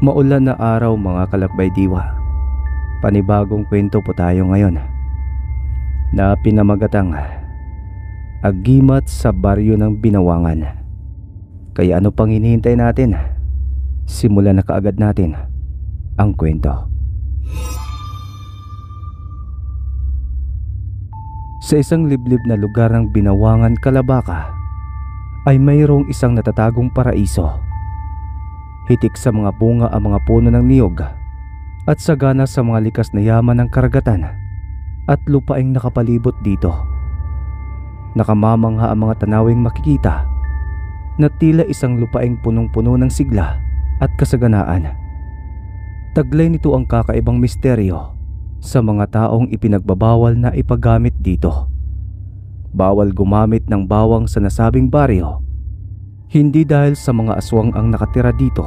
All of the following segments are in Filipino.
Maulan na araw mga kalakbay diwa. Panibagong kwento po tayo ngayon na pinamagatang Agimat sa Baryo ng Binawangan. Kaya ano pang hinihintay natin? Simulan na kaagad natin ang kwento. Sa isang liblib na lugar ng Binawangan, Calabaka ay mayroong isang natatagong paraiso. Hitik sa mga bunga ang mga puno ng niyog at sagana sa mga likas na yaman ng karagatan at lupaing nakapalibot dito. Nakamamangha ang mga tanawing makikita na tila isang lupaing punong-puno ng sigla at kasaganaan. Taglay nito ang kakaibang misteryo sa mga taong ipinagbabawal na ipagamit dito. Bawal gumamit ng bawang sa nasabing baryo, hindi dahil sa mga aswang ang nakatira dito,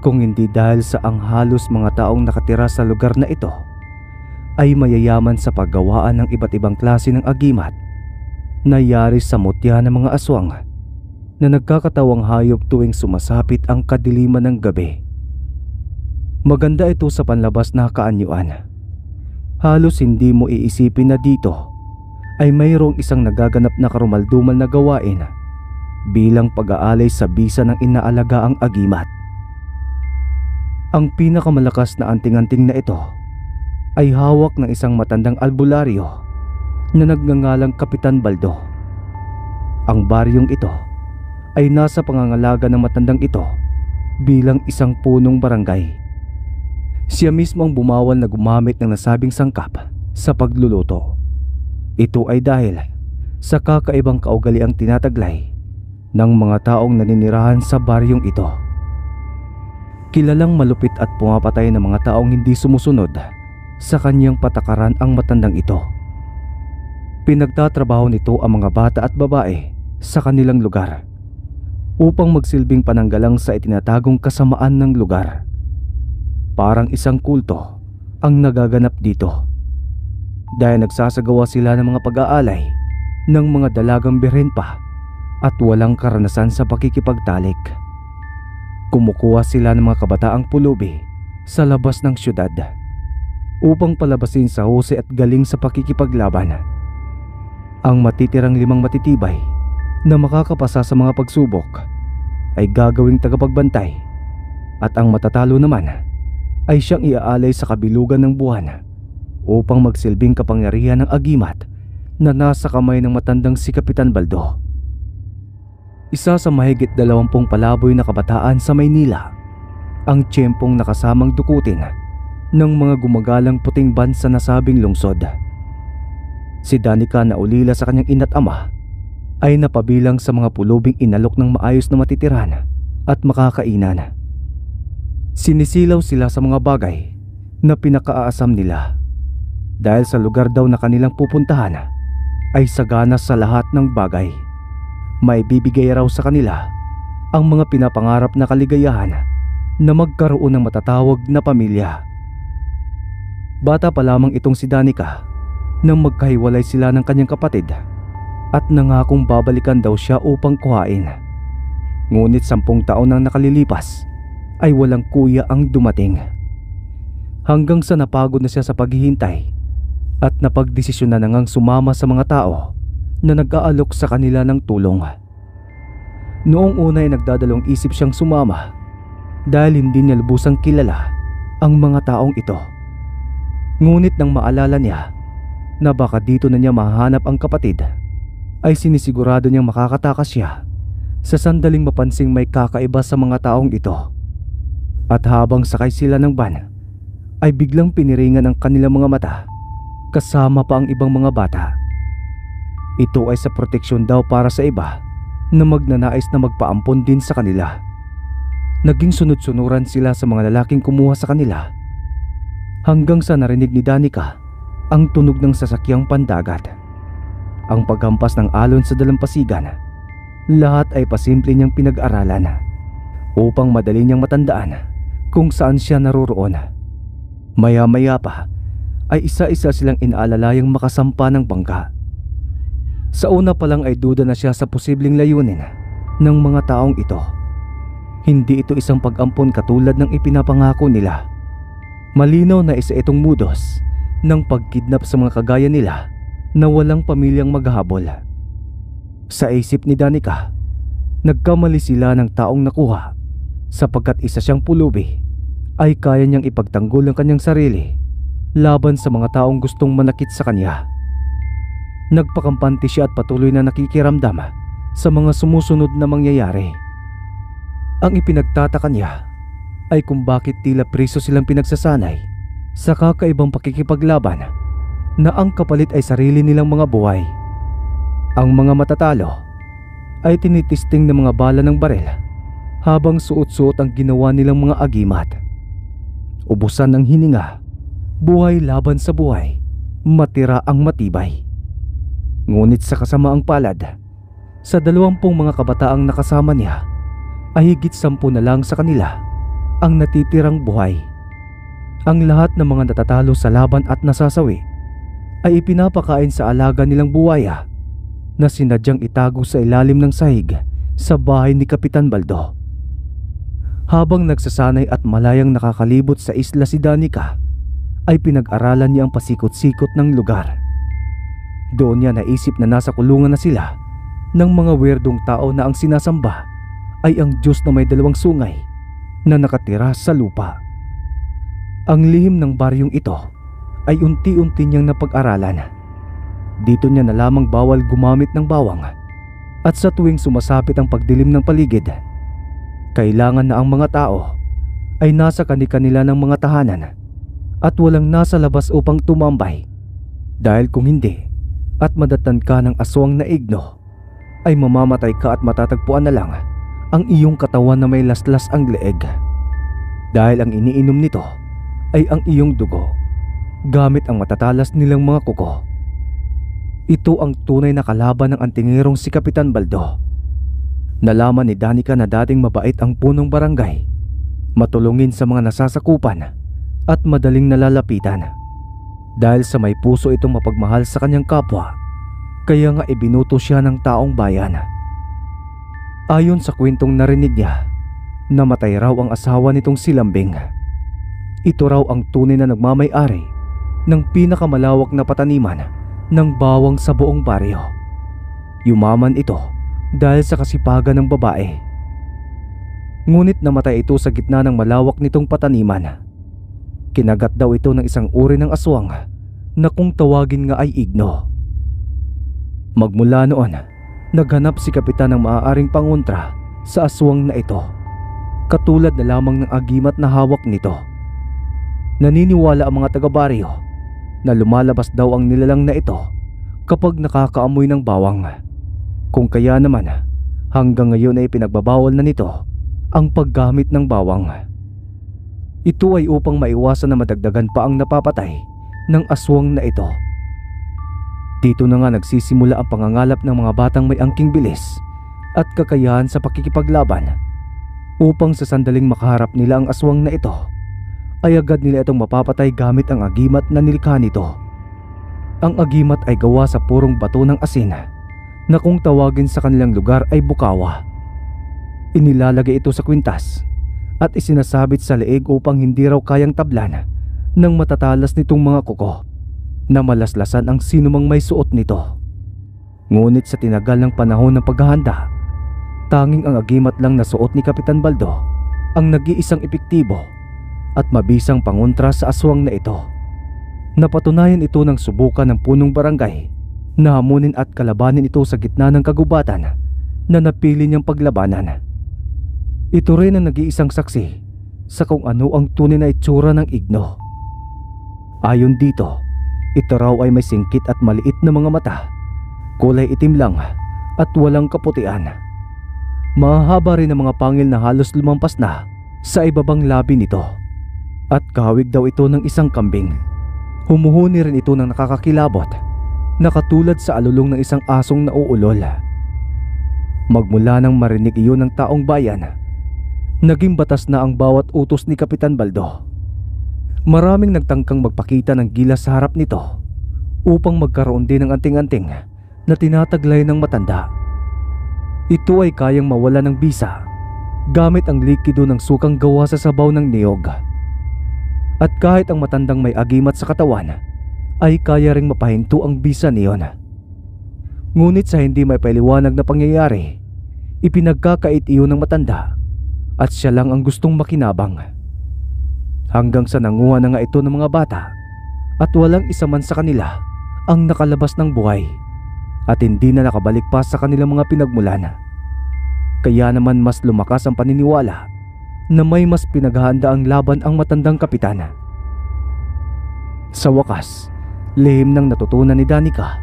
kung hindi dahil sa ang halos mga taong nakatira sa lugar na ito ay mayayaman sa paggawaan ng iba't ibang klase ng agimat na yari sa mutya ng mga aswang na nagkakatawang hayop tuwing sumasapit ang kadiliman ng gabi. Maganda ito sa panlabas na kaanyuan. Halos hindi mo iisipin na dito ay mayroong isang nagaganap na karumaldumal na gawain bilang pag-aalay sa bisa ng inaalagaang agimat. Ang pinakamalakas na anting-anting na ito ay hawak ng isang matandang albularyo na nagngangalang Kapitan Baldo. Ang baryong ito ay nasa pangangalaga ng matandang ito bilang isang punong barangay. Siya mismo ang bumawal na gumamit ng nasabing sangkap sa pagluluto. Ito ay dahil sa kakaibang kaugaliang tinataglay ng mga taong naninirahan sa baryong ito. Kilalang malupit at pumapatay ng mga taong hindi sumusunod sa kanyang patakaran ang matandang ito. Pinagtatrabaho nito ang mga bata at babae sa kanilang lugar upang magsilbing pananggalang sa itinatagong kasamaan ng lugar. Parang isang kulto ang nagaganap dito dahil nagsasagawa sila ng mga pag-aalay ng mga dalagang birhen pa at walang karanasan sa pakikipagtalik. Kumukuha sila ng mga kabataang pulubi sa labas ng syudad upang palabasin sa husay at galing sa pakikipaglaban. Ang matitirang 5 matitibay na makakapasa sa mga pagsubok ay gagawing tagapagbantay at ang matatalo naman ay siyang iaalay sa kabilugan ng buwan upang magsilbing kapangyarihan ng agimat na nasa kamay ng matandang si Kapitan Baldo. Isa sa mahigit 20 palaboy na kabataan sa Maynila ang tiyempong nakasamang dukutin ng mga gumagalang puting ban sa nasabing lungsod. Si Danica na ulila sa kanyang ina't ama ay napabilang sa mga pulubing inalok ng maayos na matitiran at makakainan. Sinisilaw sila sa mga bagay na pinakaaasam nila dahil sa lugar daw na kanilang pupuntahan ay sagana sa lahat ng bagay. May bibigay raw sa kanila ang mga pinapangarap na kaligayahan na magkaroon ng matatawag na pamilya. Bata pa lamang itong si Danica nang magkahiwalay sila ng kanyang kapatid at nangakong babalikan daw siya upang kuhain. Ngunit 10 taon nang nakalilipas ay walang kuya ang dumating. Hanggang sa napagod na siya sa paghihintay at napagdesisyon na ngang sumama sa mga tao na nag-aalok sa kanila ng tulong. Noong una ay nagdadalawang isip siyang sumama dahil hindi niya lubusang kilala ang mga taong ito. Ngunit nang maalala niya na baka dito na niya mahanap ang kapatid, ay sinisigurado niyang makakatakas siya sa sandaling mapansing may kakaiba sa mga taong ito. At habang sakay sila ng van, ay biglang piniringan ang kanilang mga mata kasama pa ang ibang mga bata. Ito ay sa proteksyon daw para sa iba na magnanais na magpaampon din sa kanila. Naging sunod-sunuran sila sa mga lalaking kumuha sa kanila hanggang sa narinig ni Danica ang tunog ng sasakyang pandagat. Ang paghampas ng alon sa dalampasigan, lahat ay pasimple niyang pinag-aralan upang madali niyang matandaan kung saan siya naroroon. Maya-maya pa ay isa-isa silang inaalalayang makasampa ng bangka. Sa una pa lang ay duda na siya sa posibleng layunin ng mga taong ito. Hindi ito isang pag-ampon katulad ng ipinapangako nila. Malinaw na isa itong mudos ng pagkidnap sa mga kagaya nila na walang pamilyang maghahabol. Sa isip ni Danica, nagkamali sila ng taong nakuha sapagkat isa siyang pulubi ay kaya niyang ipagtanggol ang kanyang sarili laban sa mga taong gustong manakit sa kanya. Nagpakampante siya at patuloy na nakikiramdam sa mga sumusunod na mangyayari. Ang ipinagtataka niya ay kung bakit tila priso silang pinagsasanay sa kakaibang pakikipaglaban na ang kapalit ay sarili nilang mga buhay. Ang mga matatalo ay tinitisting ng mga bala ng baril habang suot-suot ang ginawa nilang mga agimat. Ubusan ng hininga, buhay laban sa buhay, matira ang matibay. Ngunit sa kasamaang palad, sa 20 mga kabataang nakasama niya, ay higit 10 na lang sa kanila ang natitirang buhay. Ang lahat ng mga natatalo sa laban at nasasawi ay ipinapakain sa alaga nilang buwaya na sinadyang itago sa ilalim ng sahig sa bahay ni Kapitan Baldo. Habang nagsasanay at malayang nakakalibot sa isla si Danica, ay pinag-aralan niya ang pasikot-sikot ng lugar. Doon niya naisip na nasa kulungan na sila ng mga weirdong tao na ang sinasamba ay ang Diyos na may 2 sungay na nakatira sa lupa. Ang lihim ng baryong ito ay unti-unti niyang napag-aralan. Dito niya na lamang bawal gumamit ng bawang, at sa tuwing sumasapit ang pagdilim ng paligid, kailangan na ang mga tao ay nasa kani-kanila ng mga tahanan at walang nasa labas upang tumambay. Dahil kung hindi at madatnan ka ng aswang na igno, ay mamamatay ka at matatagpuan na lang ang iyong katawan na may laslas ang leeg. Dahil ang iniinom nito ay ang iyong dugo, gamit ang matatalas nilang mga kuko. Ito ang tunay na kalaban ng antingerong si Kapitan Baldo. Nalaman ni Danica na dating mabait ang punong barangay, matulungin sa mga nasasakupan at madaling nalalapitan. Dahil sa may puso itong mapagmahal sa kanyang kapwa, kaya nga ibinuto siya ng taong bayan. Ayon sa kwentong narinig niya, namatay raw ang asawa nitong si Lambing. Ito raw ang tunay na nagmamay-ari ng pinakamalawak na pataniman ng bawang sa buong baryo. Yumaman ito dahil sa kasipagan ng babae. Ngunit namatay ito sa gitna ng malawak nitong pataniman. Kinagat daw ito ng isang uri ng aswang na kung tawagin nga ay igno. Magmula noon, naghanap si Kapitan ng maaaring pangontra sa aswang na ito, katulad na lamang ng agimat na hawak nito. Naniniwala ang mga taga-baryo na lumalabas daw ang nilalang na ito kapag nakakaamoy ng bawang. Kung kaya naman, hanggang ngayon ay pinagbabawal na nito ang paggamit ng bawang. Ito ay upang maiwasan na madagdagan pa ang napapatay ng aswang na ito. Dito na nga nagsisimula ang pangangalap ng mga batang may angking bilis at kakayahan sa pakikipaglaban, upang sa sandaling makaharap nila ang aswang na ito, ay agad nila itong mapapatay gamit ang agimat na nilikha nito. Ang agimat ay gawa sa purong bato ng asin na kung tawagin sa kanilang lugar ay bukawa. Inilalagay ito sa kwintas at isinasabit sa leeg upang hindi raw kayang tablan ng matatalas nitong mga kuko na malaslasan ang sinumang may suot nito. Ngunit sa tinagal ng panahon ng paghahanda, tanging ang agimat lang na suot ni Kapitan Baldo ang nag-iisang epektibo at mabisang pangontra sa aswang na ito. Napatunayan ito ng subukan ng punong barangay na hamunin at kalabanin ito sa gitna ng kagubatan na napili niyang paglabanan. Ito rin ang nag-iisang saksi sa kung ano ang tunay na itsura ng igno. Ayon dito, ito raw ay may singkit at maliit na mga mata, kulay itim lang at walang kaputian. Mahahaba rin ang mga pangil na halos lumampas na sa ibabang labi nito, at kahawig daw ito ng isang kambing. Humuhuni rin ito ng nakakakilabot na katulad sa alulong ng isang asong nauulol. Magmula nang marinig iyon ng taong bayan, naging batas na ang bawat utos ni Kapitan Baldo. Maraming nagtangkang magpakita ng gilas sa harap nito upang magkaroon din ng anting-anting na tinataglay ng matanda. Ito ay kayang mawala ng bisa gamit ang likido ng sukang gawa sa sabaw ng niyog. At kahit ang matandang may agimat sa katawan ay kaya ring mapahinto ang bisa niyon. Ngunit sa hindi may paliwanag na pangyayari, ipinagkakait iyon ng matanda at siya lang ang gustong makinabang. Hanggang sa nanguha na nga ito ng mga bata at walang isa man sa kanila ang nakalabas ng buhay at hindi na nakabalik pa sa kanilang mga pinagmulan. Kaya naman mas lumakas ang paniniwala na may mas pinaghahanda ang laban ang matandang kapitan. Sa wakas, lihim nang natutunan ni Danica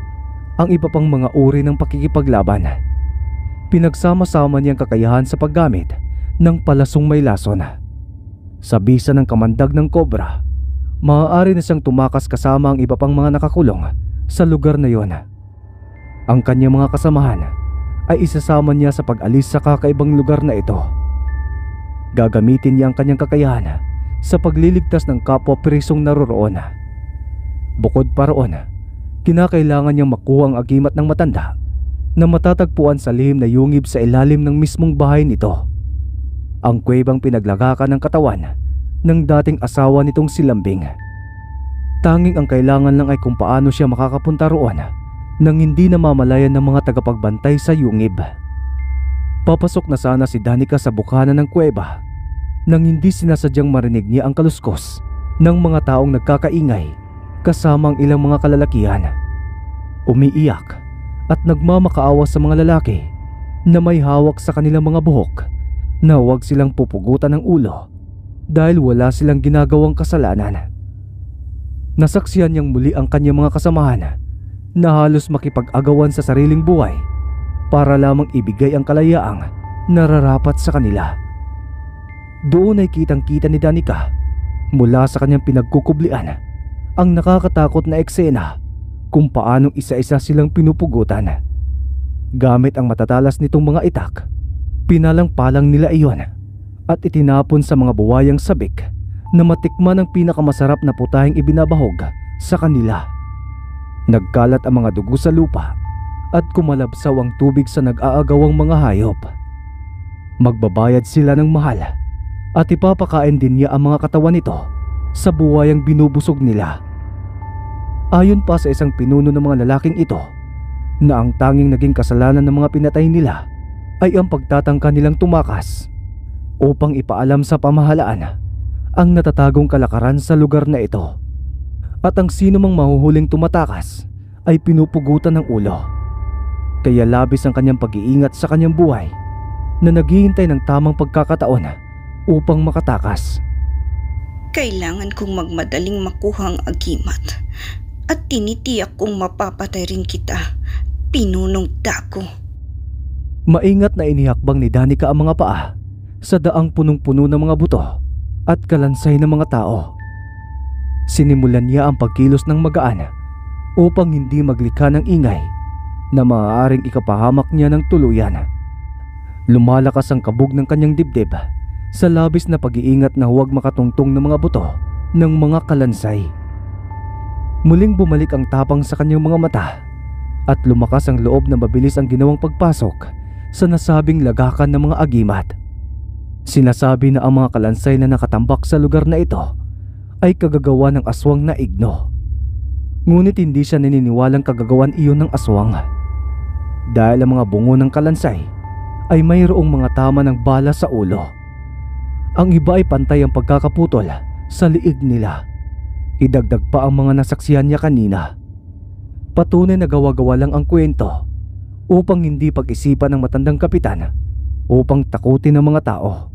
ang iba pang mga uri ng pakikipaglaban. Pinagsama-sama niyang kakayahan sa paggamit ng palasong may lason. Sa bisa ng kamandag ng kobra, maaari na siyang tumakas kasama ang iba pang mga nakakulong sa lugar na yon. Ang kanyang mga kasamahan ay isasama niya sa pag-alis sa kakaibang lugar na ito. Gagamitin niya ang kanyang kakayahan sa pagliligtas ng kapwa prisong naroroon. Bukod pa roon, kinakailangan niyang makuha ang agimat ng matanda na matatagpuan sa lihim na yungib sa ilalim ng mismong bahay nito. Ang kuwebang pinaglagakan ng katawan ng dating asawa nitong si Lambing. Tanging ang kailangan lang ay kung paano siya makakapunta roon nang hindi namamalayan ng mga tagapagbantay sa yungib. Papasok na sana si Danica sa bukana ng kuweba nang hindi sinasadyang marinig niya ang kaluskos ng mga taong nagkakaingay kasama ang ilang mga kalalakihan. Umiiyak at nagmamakaawa sa mga lalaki na may hawak sa kanilang mga buhok na huwag silang pupugutan ng ulo dahil wala silang ginagawang kasalanan. Nasaksihan niyang muli ang kanyang mga kasamahan na halos makipag-agawan sa sariling buhay para lamang ibigay ang kalayaang nararapat sa kanila. Doon ay kitang-kita ni Danica mula sa kanyang pinagkukublian ang nakakatakot na eksena kung paanong isa-isa silang pinupugutan. Gamit ang matatalas nitong mga itak, pinalang-palang nila iyon at itinapon sa mga buwayang sabik na matikman ang pinakamasarap na putahing ibinabahog sa kanila. Nagkalat ang mga dugo sa lupa at kumalabsaw ang tubig sa nag-aagawang mga hayop. Magbabayad sila ng mahal at ipapakain din niya ang mga katawan nito sa buwayang binubusog nila. Ayon pa sa isang pinuno ng mga lalaking ito na ang tanging naging kasalanan ng mga pinatay nila ay ang pagtatangka nilang tumakas upang ipaalam sa pamahalaan ang natatagong kalakaran sa lugar na ito. At ang sino mang mahuhuling tumatakas ay pinupugutan ng ulo. Kaya labis ang kanyang pag-iingat sa kanyang buhay na naghihintay ng tamang pagkakataon upang makatakas. Kailangan kong magmadaling makuha ang agimat at tinitiyak kong mapapatay rin kita, Pinunong Dako. Maingat na inihakbang ni Danica ang mga paa sa daang punong-puno ng mga buto at kalansay ng mga tao. Sinimulan niya ang pagkilos ng magaan upang hindi maglikha ng ingay na maaaring ikapahamak niya ng tuluyan. Lumalakas ang kabog ng kanyang dibdib sa labis na pag-iingat na huwag makatungtong ng mga buto ng mga kalansay. Muling bumalik ang tapang sa kanyang mga mata at lumakas ang loob na mabilis ang ginawang pagpasok sa nasabing lagakan ng mga agimat. Sinasabi na ang mga kalansay na nakatambak sa lugar na ito ay kagagawa ng aswang na igno. Ngunit hindi siya naniniwalang kagagawan iyon ng aswang dahil ang mga bungo ng kalansay ay mayroong mga tama ng bala sa ulo. Ang iba ay pantay ang pagkakaputol sa liig nila. Idagdag pa ang mga nasaksihan niya kanina. Patunay na gawa-gawa lang ang kwento upang hindi pag-isipan ng matandang kapitan upang takutin ang mga tao.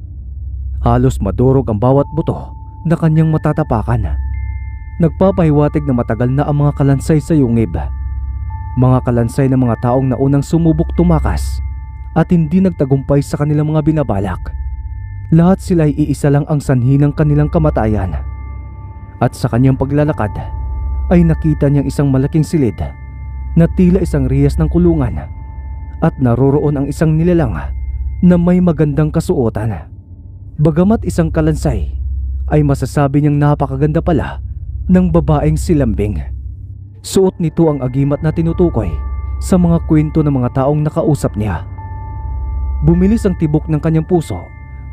Halos madurog ang bawat buto na kanyang matatapakan. Nagpapahiwatig na matagal na ang mga kalansay sa yungib. Mga kalansay ng mga taong naunang sumubok tumakas at hindi nagtagumpay sa kanilang mga binabalak. Lahat sila ay iisa lang ang sanhi ng kanilang kamatayan. At sa kanyang paglalakad ay nakita niyang isang malaking silid na tila isang rihas ng kulungan at naroroon ang isang nilalang na may magandang kasuotan. Bagamat isang kalansay ay masasabi niyang napakaganda pala ng babaeng si Lambing. Suot nito ang agimat na tinutukoy sa mga kwento ng mga taong nakausap niya. Bumilis ang tibok ng kanyang puso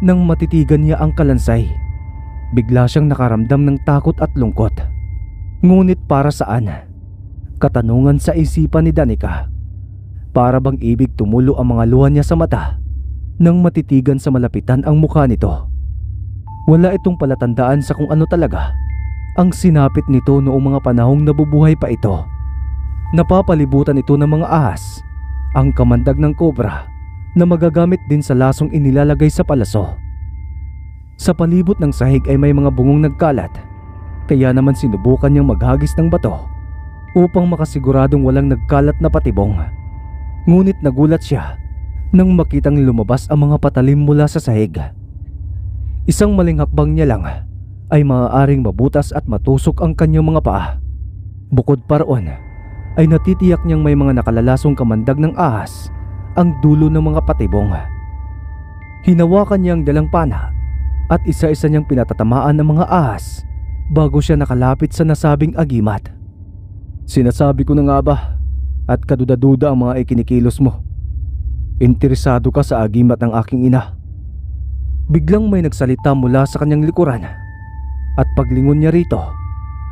nang matitigan niya ang kalansay. Bigla siyang nakaramdam ng takot at lungkot. Ngunit para saan? Katanungan sa isipan ni Danica. Para bang ibig tumulo ang mga luha niya sa mata nang matitigan sa malapitan ang mukha nito. Wala itong palatandaan sa kung ano talaga ang sinapit nito noong mga panahong nabubuhay pa ito. Napapalibutan ito ng mga ahas, ang kamandag ng kobra na magagamit din sa lasong inilalagay sa palaso. Sa palibot ng sahig ay may mga bungong nagkalat, kaya naman sinubukan niyang maghagis ng bato upang makasiguradong walang nagkalat na patibong. Ngunit nagulat siya nang makitang lumabas ang mga patalim mula sa sahig. Isang maling hakbang niya lang ay maaaring mabutas at matusok ang kanyang mga paa. Bukod pa roon ay natitiyak niyang may mga nakalalasong kamandag ng ahas ang dulo ng mga patibong. Hinawakan niya ang dalang pana at isa-isa niyang pinatatamaan ng mga ahas bago siya nakalapit sa nasabing agimat. Sinasabi ko na nga ba at kaduda-duda ang mga ikinikilos mo. Interesado ka sa agimat ng aking ina. Biglang may nagsalita mula sa kanyang likuran at paglingon niya rito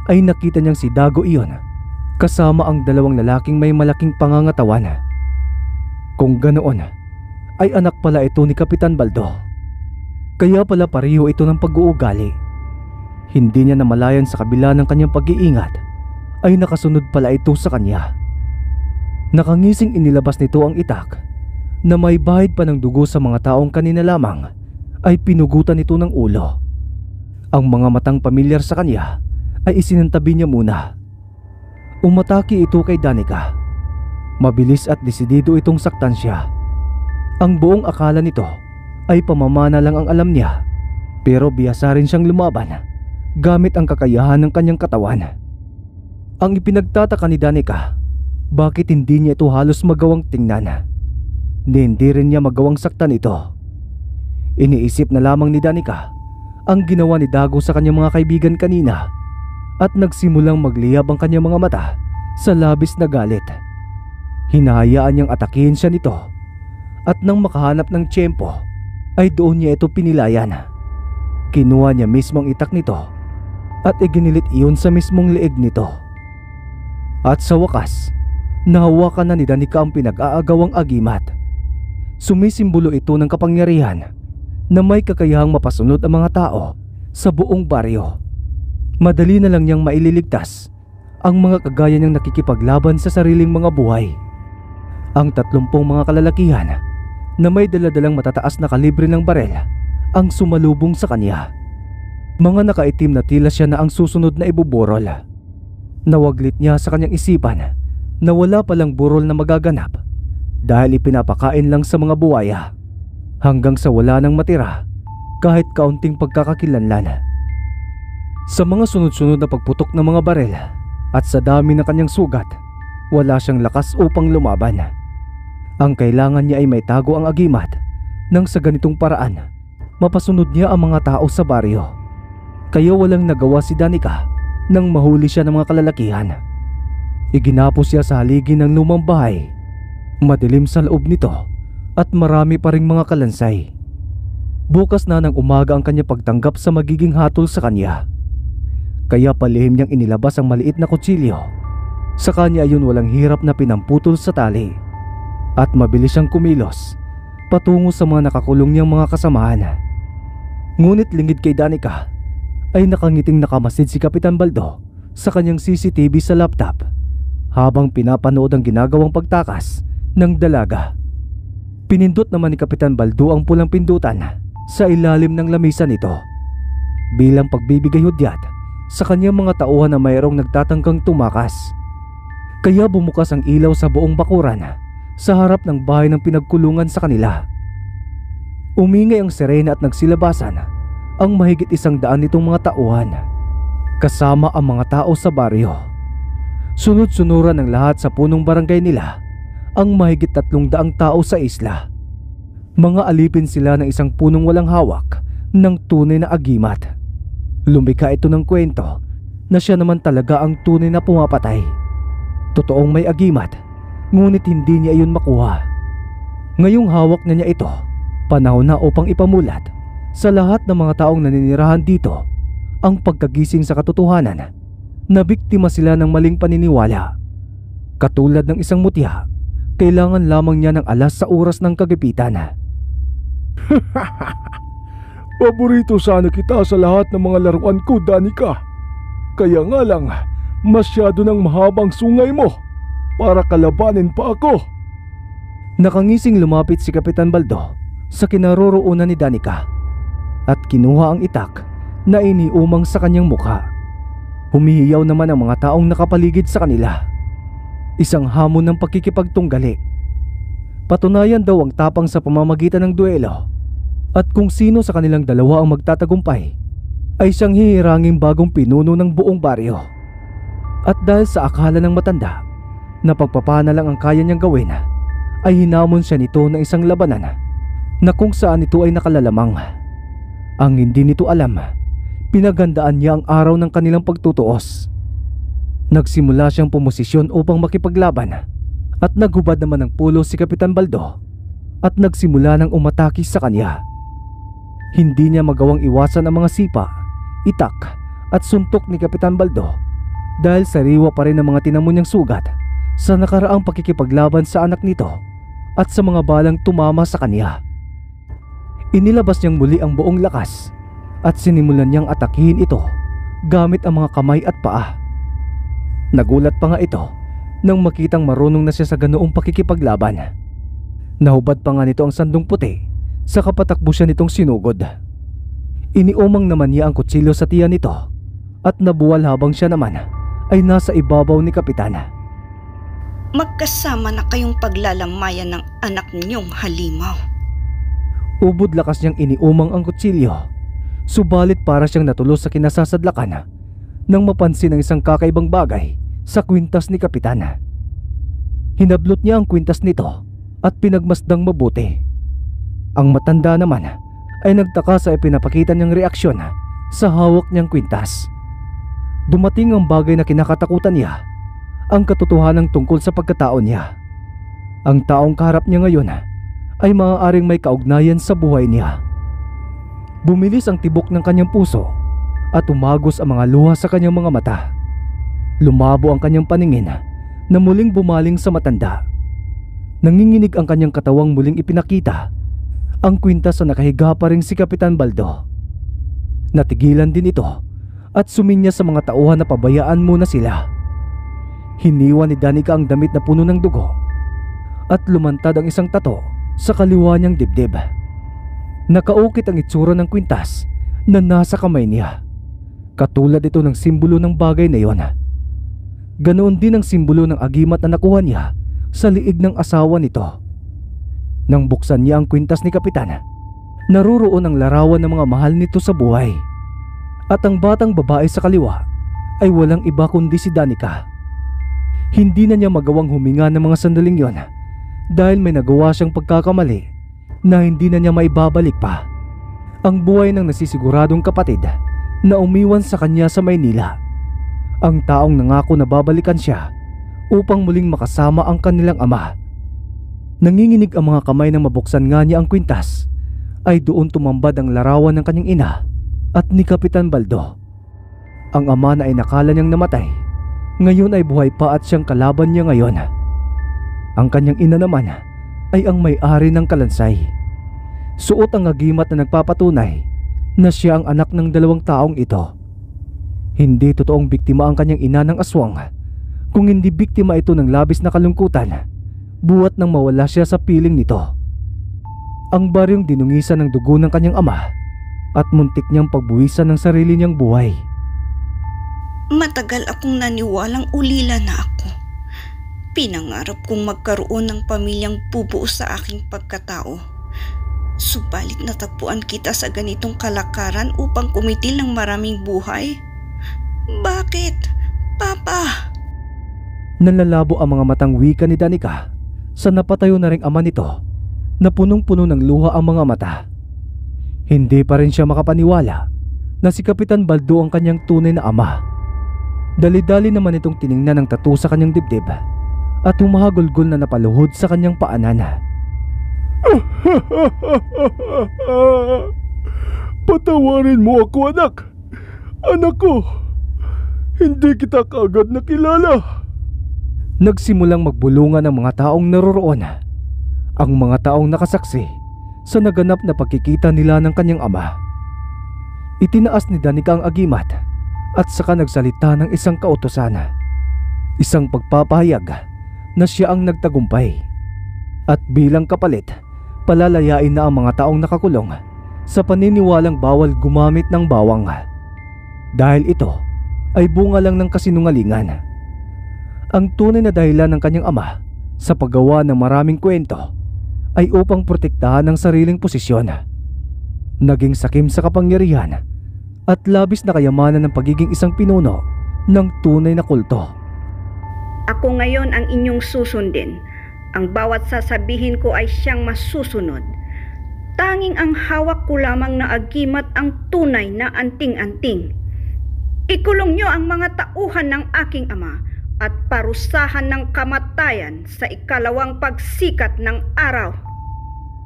ay nakita niyang si Dago iyon kasama ang dalawang lalaking may malaking pangangatawan. Kung ganoon ay anak pala ito ni Kapitan Baldo. Kaya pala pareho ito ng pag-uugali. Hindi niya namalayan sa kabila ng kanyang pag-iingat ay nakasunod pala ito sa kanya. Nakangising inilabas nito ang itak na may bahid pa ng dugo sa mga taong kanina lamang ay pinugutan nito ng ulo. Ang mga matang pamilyar sa kanya ay isinantabi niya muna. Umatake ito kay Danica. Mabilis at desidido itong saktan siya. Ang buong akala nito ay pamamana lang ang alam niya, pero biyasa rin siyang lumaban gamit ang kakayahan ng kanyang katawan. Ang ipinagtataka ni Danica, bakit hindi niya ito halos magawang tingnan? Hindi rin niya magawang saktan ito. Iniisip na lamang ni Danica ang ginawa ni Dago sa kanyang mga kaibigan kanina at nagsimulang magliyab ang kanyang mga mata sa labis na galit. Hinahayaan niyang atakihin siya nito at nang makahanap ng tiyempo ay doon niya ito pinilayan. Kinuha niya mismong itak nito at iginilit iyon sa mismong leeg nito. At sa wakas, nahawakan na ni Danica ang pinag-aagawang agimat. Sumisimbolo ito ng kapangyarihan na may kakayahang mapasunod ang mga tao sa buong baryo. Madali na lang niyang maililigtas ang mga kagaya niyang nakikipaglaban sa sariling mga buhay. Ang 30 mga kalalakihan na may daladalang matataas na kalibre ng barel ang sumalubong sa kanya. Mga nakaitim na tila siya na ang susunod na ibuburol. Nawaglit niya sa kanyang isipan na wala palang burol na magaganap dahil ipinapakain lang sa mga buwaya hanggang sa wala nang matira kahit kaunting pagkakakilanlan. Sa mga sunod-sunod na pagputok ng mga barel at sa dami ng kanyang sugat, wala siyang lakas upang lumaban. Ang kailangan niya ay may tago ang agimat nang sa ganitong paraan mapasunod niya ang mga tao sa baryo. Kaya walang nagawa si Danica nang mahuli siya ng mga kalalakihan. Iginapos siya sa haligi ng lumang bahay. Madilim sa loob nito at marami pa ring mga kalansay. Bukas na ng umaga ang kanya pagtanggap sa magiging hatol sa kanya. Kaya palihim niyang inilabas ang maliit na kutsilyo. Sa kanya ayon walang hirap na pinamputol sa tali. At mabilis siyang kumilos patungo sa mga nakakulong niyang mga kasamahan. Ngunit lingid kay Danica ay nakangiting nakamasid si Kapitan Baldo sa kanyang CCTV sa laptop habang pinapanood ang ginagawang pagtakas ng dalaga. Pinindot naman ni Kapitan Baldo ang pulang pindutan sa ilalim ng lamisa nito bilang pagbibigay hudyat sa kanyang mga tauhan na mayroong nagtatangkang tumakas. Kaya bumukas ang ilaw sa buong bakuran sa harap ng bahay ng pinagkulungan sa kanila. Umingay ang sirena at nagsilabasan ang mahigit 100 nitong mga tauhan kasama ang mga tao sa baryo. Sunod-sunuran ng lahat sa punong barangay nila ang mahigit 300 tao sa isla. Mga alipin sila ng isang punong walang hawak ng tunay na agimat. Lumika ito ng kwento na siya naman talaga ang tunay na pumapatay. Totoong may agimat, ngunit hindi niya iyon makuha. Ngayong hawak na niya ito, panahon na upang ipamulat sa lahat ng mga taong naninirahan dito ang pagkagising sa katotohanan na biktima sila ng maling paniniwala. Katulad ng isang mutya, kailangan lamang niya ng alas sa oras ng kagipitan. Paborito sana kita sa lahat ng mga laruan ko, Danica. Kaya nga lang, masyado ng mahabang sungay mo para kalabanin pa ako. Nakangising lumapit si Kapitan Baldo sa kinaroroonan ni Danica at kinuha ang itak na iniumang sa kanyang mukha. Humihiyaw naman ang mga taong nakapaligid sa kanila. Isang hamon ng pagkikipagtunggali. Patunayan daw ang tapang sa pamamagitan ng duelo, at kung sino sa kanilang dalawa ang magtatagumpay ay siyang hihiranging bagong pinuno ng buong baryo. At dahil sa akala ng matanda na pagpapana lang ang kaya niyang gawin, ay hinamon siya nito ng isang labanan na kung saan ito ay nakalalamang. Ang hindi nito alam, pinaghandaan niya ang araw ng kanilang pagtutuos. Nagsimula siyang pumosisyon upang makipaglaban at naghubad naman ng pulo si Kapitan Baldo at nagsimula ng umatake sa kanya. Hindi niya magawang iwasan ang mga sipa, itak at suntok ni Kapitan Baldo dahil sariwa pa rin ang mga tinamo niyang sugat sa nakaraang pakikipaglaban sa anak nito at sa mga balang tumama sa kanya. Inilabas niyang muli ang buong lakas at sinimulan niyang atakihin ito gamit ang mga kamay at paa. Nagulat pa nga ito nang makitang marunong na siya sa ganoong pakikipaglaban. Nahubad pa nga nito ang sandong puti sa kapatakbo siya nitong sinugod. Iniumang naman niya ang kutsilyo sa tiyan nito at nabuwal habang siya naman ay nasa ibabaw ni Kapitana. Magkasama na kayong paglalamayan ng anak niyong halimaw. Ubod lakas niyang iniumang ang kutsilyo, subalit para siyang natulos sa kinasasadlakan nang mapansin ang isang kakaibang bagay sa kwintas ni Kapitana. Hinablot niya ang kwintas nito at pinagmasdang mabuti. Ang matanda naman ay nagtaka sa ipinapakita niyang reaksyon sa hawak niyang kwintas. Dumating ang bagay na kinakatakutan niya, ang katotohanan tungkol sa pagkatao niya. Ang taong kaharap niya ngayon ay maaaring may kaugnayan sa buhay niya. Bumilis ang tibok ng kanyang puso at umagos ang mga luha sa kanyang mga mata. Lumabo ang kanyang paningin na muling bumaling sa matanda. Nanginginig ang kanyang katawang muling ipinakita ang kwintas sa nakahiga pa ring si Kapitan Baldo. Natigilan din ito at suminya sa mga tauhan na pabayaan muna sila. Hiniwa ni Danica ang damit na puno ng dugo at lumantad ang isang tato sa kaliwa niyang dibdib. Nakaukit ang itsura ng kwintas na nasa kamay niya. Katulad ito ng simbolo ng bagay na iyon. Ganoon din ang simbolo ng agimat na nakuha niya sa liig ng asawa nito. Nang buksan niya ang kwintas ni Kapitan, naruroon ang larawan ng mga mahal nito sa buhay. At ang batang babae sa kaliwa ay walang iba kundi si Danica. Hindi na niya magawang huminga ng mga sandaling yon dahil may nagawa siyang pagkakamali na hindi na niya maibabalik pa. Ang buhay ng nasisiguradong kapatid na umiwan sa kanya sa Maynila. Ang taong nangako na babalikan siya upang muling makasama ang kanilang ama. Nanginginig ang mga kamay nang mabuksan nga niya ang kwintas, ay doon tumambad ang larawan ng kanyang ina at ni Kapitan Baldo. Ang ama na ay nakala niyang namatay, ngayon ay buhay pa at siyang kalaban niya ngayon. Ang kanyang ina naman ay ang may-ari ng kalansay. Suot ang agimat na nagpapatunay na siya ang anak ng dalawang taong ito. Hindi totoong biktima ang kanyang ina ng aswang, kung hindi biktima ito ng labis na kalungkutan buwat nang mawala siya sa piling nito. Ang baryong dinungisan ng dugo ng kanyang ama at muntik niyang pagbuwisan ng sarili niyang buhay. Matagal akong naniwalang ulila na ako. Pinangarap kong magkaroon ng pamilyang bubuo sa aking pagkatao. Subalit natagpuan kita sa ganitong kalakaran upang kumitil ng maraming buhay. Bakit, Papa? Nanlalabo ang mga matang wika ni Danica sa napatayo na ring ama nito na punong-puno ng luha ang mga mata. Hindi pa rin siya makapaniwala na si Kapitan Baldo ang kanyang tunay na ama. Dali-dali naman itong tiningnan ng tattoo sa kanyang dibdib at humahagulgol na napaluhod sa kanyang paanan. Patawarin mo ako, anak. Anak ko, hindi kita kaagad nakilala. Nagsimulang magbulungan ang mga taong naroroon. Ang mga taong nakasaksi sa naganap na pagkikita nila ng kanyang ama. Itinaas ni Danica ang agimat at saka nagsalita ng isang kautusan. Isang pagpapahayag na siya ang nagtagumpay. At bilang kapalit, palalayain na ang mga taong nakakulong sa paniniwalang bawal gumamit ng bawang. Dahil ito ay bunga lang ng kasinungalingan. Ang tunay na dahilan ng kanyang ama sa paggawa ng maraming kwento ay upang protektahan ang sariling posisyon. Naging sakim sa kapangyarihan at labis na kayamanan ng pagiging isang pinuno ng tunay na kulto. Ako ngayon ang inyong susundin. Ang bawat sasabihin ko ay siyang masusunod. Tanging ang hawak ko lamang na agimat ang tunay na anting-anting. Ikulong niyo ang mga tauhan ng aking ama at parusahan ng kamatayan sa ikalawang pagsikat ng araw.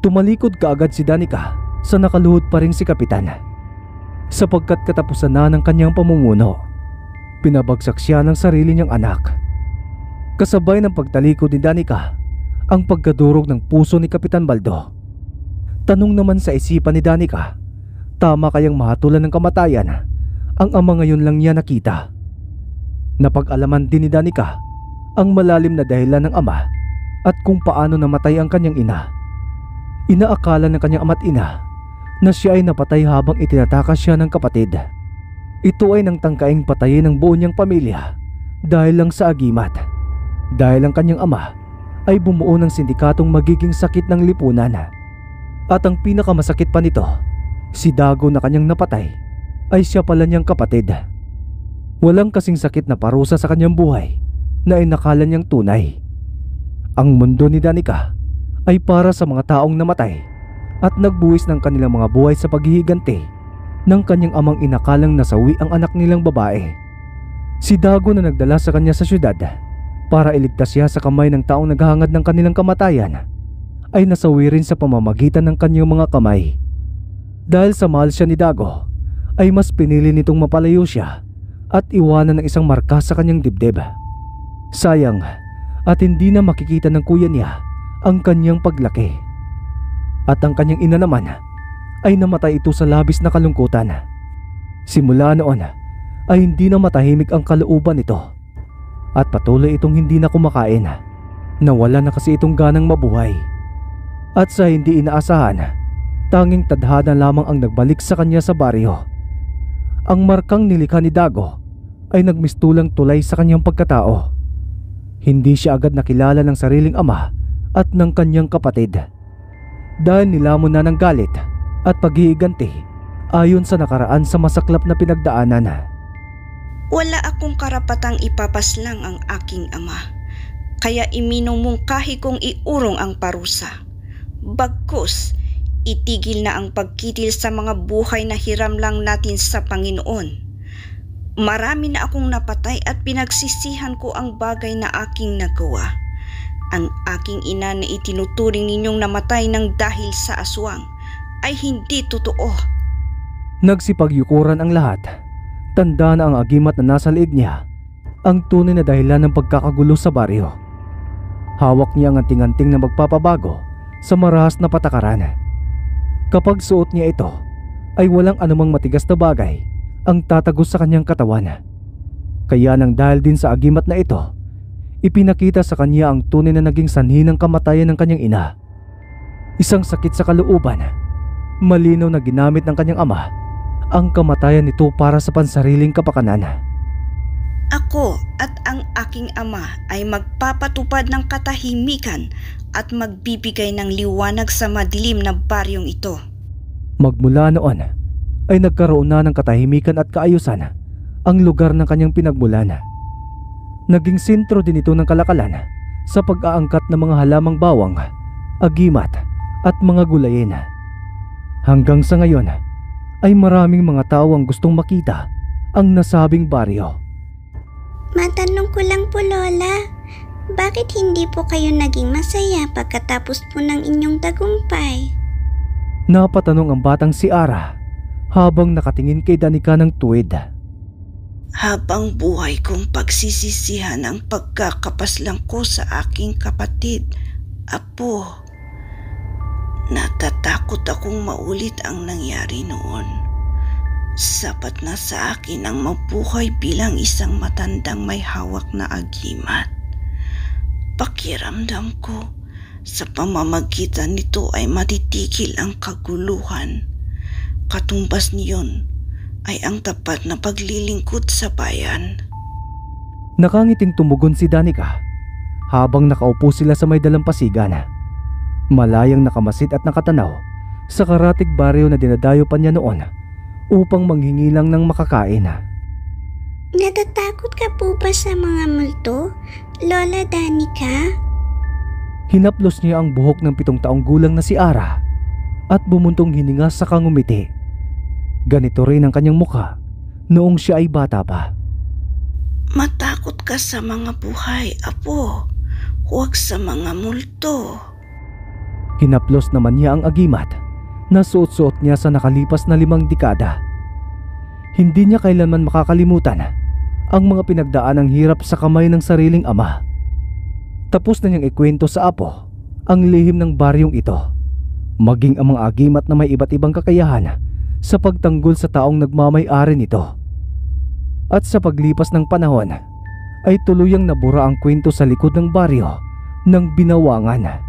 Tumalikod kaagad si Danica sa nakaluhod pa ring si Kapitan. Sapagkat katapusan na ng kanyang pamumuno, pinabagsak siya ng sarili niyang anak. Kasabay ng pagtalikod ni Danica, ang pagkadurog ng puso ni Kapitan Baldo. Tanong naman sa isipan ni Danica, tama kayang mahatulan ng kamatayan ang ama ngayon lang niya nakita. Napag-alaman din ni Danica ang malalim na dahilan ng ama at kung paano namatay ang kanyang ina. Inaakala ng kanyang ama't ina na siya ay napatay habang itinatakas siya ng kapatid. Ito ay nang tangkaing patayin ng buo niyang pamilya dahil lang sa agimat. Dahil ang kanyang ama ay bumuo ng sindikatong magiging sakit ng lipunan. At ang pinakamasakit pa nito, si Dago na kanyang napatay ay siya pala niyang kapatid. Walang kasing sakit na parusa sa kanyang buhay na inakala niyang tunay. Ang mundo ni Danica ay para sa mga taong namatay at nagbuwis ng kanilang mga buhay sa paghihiganti ng kanyang amang inakalang nasawi ang anak nilang babae. Si Dago na nagdala sa kanya sa syudad para iligtas siya sa kamay ng taong naghahangad ng kanilang kamatayan ay nasawi rin sa pamamagitan ng kanyang mga kamay. Dahil sa mahal siya ni Dago ay mas pinili nitong mapalayo siya at iwanan ng isang marka sa kanyang dibdib. Sayang at hindi na makikita ng kuya niya ang kanyang paglaki. At ang kanyang ina naman ay namatay ito sa labis na kalungkutan. Simula noon ay hindi na matahimik ang kalooban nito at patuloy itong hindi na kumakain. Nawala na kasi itong ganang mabuhay. At sa hindi inaasahan, tanging tadhana lamang ang nagbalik sa kanya sa baryo. Ang markang nilikha ni Dago ay nagmistulang tulay sa kanyang pagkatao. Hindi siya agad nakilala ng sariling ama at ng kanyang kapatid. Dahil nilamon na ng galit at paghihiganti ayon sa nakaraan sa masaklap na pinagdaanan. Wala akong karapatang ipapaslang ang aking ama. Kaya iminumungkahi kong iurong ang parusa. Bagkus, itigil na ang pagkitil sa mga buhay na hiram lang natin sa Panginoon. Marami na akong napatay at pinagsisihan ko ang bagay na aking nagawa. Ang aking ina na itinuturing ninyong namatay ng dahil sa aswang ay hindi totoo. Nagsipagyukuran ang lahat. Tanda na ang agimat na nasa liig niya ang tunay na dahilan ng pagkakagulo sa baryo. Hawak niya ang anting-anting na magpapabago sa marahas na patakaran. Kapag suot niya ito, ay walang anumang matigas na bagay ang tatagos sa kanyang katawan. Kaya nang dahil din sa agimat na ito, ipinakita sa kanya ang tunay na naging sanhi ng kamatayan ng kanyang ina. Isang sakit sa kalooban. Malinaw na ginamit ng kanyang ama ang kamatayan nito para sa pansariling kapakanan. Ako at ang aking ama ay magpapatupad ng katahimikan at magbibigay ng liwanag sa madilim na baryong ito. Magmula noon ay nagkaroon na ng katahimikan at kaayusan ang lugar ng kanyang pinagmulan. Naging sentro din ito ng kalakalan sa pag-aangkat ng mga halamang bawang, agimat at mga gulayin. Hanggang sa ngayon ay maraming mga tao ang gustong makita ang nasabing baryo. Matanong ko lang po, Lola, bakit hindi po kayo naging masaya pagkatapos po ng inyong tagumpay? Napatanong ang batang si Ara habang nakatingin kay Danica ng tuwid. Habang buhay kong pagsisisihan ang pagkakapaslang ko sa aking kapatid, Apo. Natatakot akong maulit ang nangyari noon. Sapat na sa akin ang mabuhay bilang isang matandang may hawak na agimat. Pakiramdam ko, sa pamamagitan nito ay matitigil ang kaguluhan. Katumbas niyon ay ang tapat na paglilingkod sa bayan. Nakangiting tumugon si Danica habang nakaupo sila sa may dalampasigan. Malayang nakamasid at nakatanaw sa karatig baryo na dinadayo pa niya noon upang manghingi lang ng makakain. Natatakot ka po ba sa mga multo, Lola Danica? Hinaplos niya ang buhok ng 7 taong gulang na si Ara at bumuntong hininga sa kangumiti. Ganito rin ang kanyang mukha noong siya ay bata pa. Matakot ka sa mga buhay, Apo. Huwag sa mga multo. Hinaplos naman niya ang agimat na suot-suot niya sa nakalipas na 5 dekada. Hindi niya kailanman makakalimutan ang mga pinagdaanang hirap sa kamay ng sariling ama. Tapos na niyang ikwento sa Apo ang lihim ng baryong ito, maging ang mga agimat na may iba't ibang kakayahan sa pagtanggol sa taong nagmamay-ari nito. At sa paglipas ng panahon ay tuluyang nabura ang kwento sa likod ng baryo ng Binawangan.